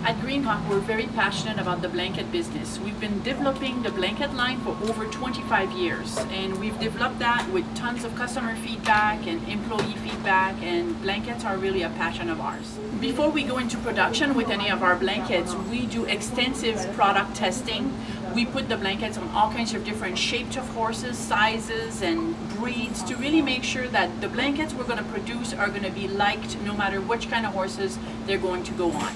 At Greenhawk, we're very passionate about the blanket business. We've been developing the blanket line for over 25 years, and we've developed that with tons of customer feedback and employee feedback, and blankets are really a passion of ours. Before we go into production with any of our blankets, we do extensive product testing. We put the blankets on all kinds of different shapes of horses, sizes, and breeds to really make sure that the blankets we're going to produce are going to be liked no matter which kind of horses they're going to go on.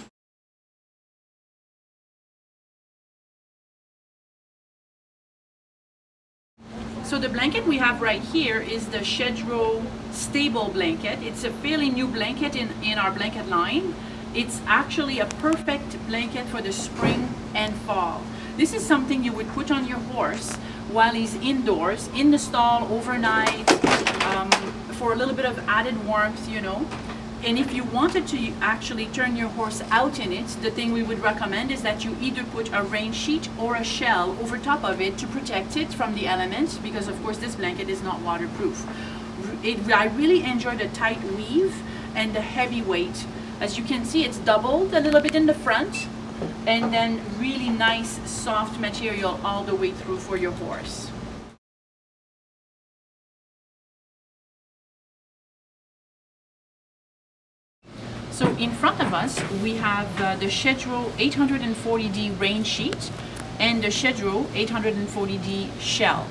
So the blanket we have right here is the Shedrow stable blanket. It's a fairly new blanket in our blanket line. It's actually a perfect blanket for the spring and fall. This is something you would put on your horse while he's indoors, in the stall overnight, for a little bit of added warmth, you know. And if you wanted to actually turn your horse out in it, the thing we would recommend is that you either put a rain sheet or a shell over top of it to protect it from the elements, because of course this blanket is not waterproof. I really enjoy the tight weave and the heavy weight. As you can see, it's doubled a little bit in the front, and then really nice soft material all the way through for your horse. So in front of us we have the Shedrow 840D rain sheet and the Shedrow 840D shell.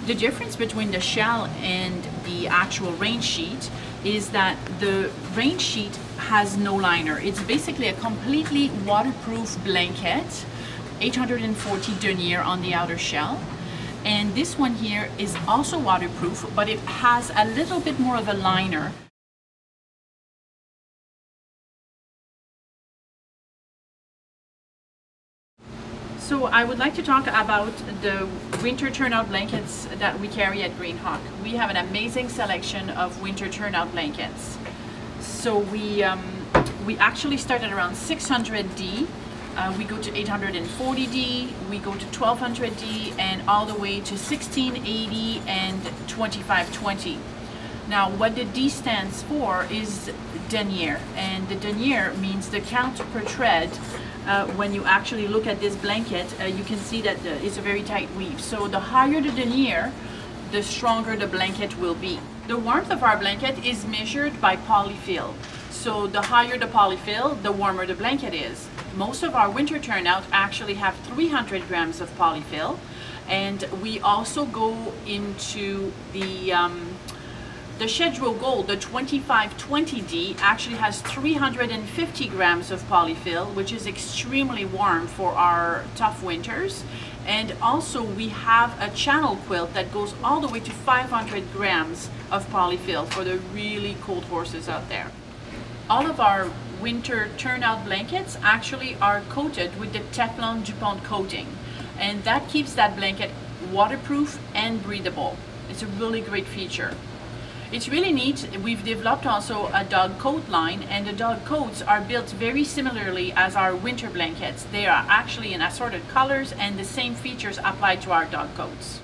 The difference between the shell and the actual rain sheet is that the rain sheet has no liner. It's basically a completely waterproof blanket, 840 denier on the outer shell. And this one here is also waterproof, but it has a little bit more of a liner. So I would like to talk about the winter turnout blankets that we carry at Greenhawk. We have an amazing selection of winter turnout blankets. So we actually start at around 600D, we go to 840D, we go to 1200D, and all the way to 1680 and 2520. Now what the D stands for is denier, and the denier means the count per tread. When you actually look at this blanket, you can see that it's a very tight weave. So the higher the denier, the stronger the blanket will be. The warmth of our blanket is measured by polyfill. So the higher the polyfill, the warmer the blanket is. Most of our winter turnout actually have 300 grams of polyfill, and we also go into the Shedrow Gold, the 2520D, actually has 350 grams of polyfill, which is extremely warm for our tough winters. And also we have a channel quilt that goes all the way to 500 grams of polyfill for the really cold horses out there. All of our winter turnout blankets actually are coated with the Teflon DuPont coating, and that keeps that blanket waterproof and breathable. It's a really great feature. It's really neat. We've developed also a dog coat line, and the dog coats are built very similarly as our winter blankets. They are actually in assorted colors, and the same features apply to our dog coats.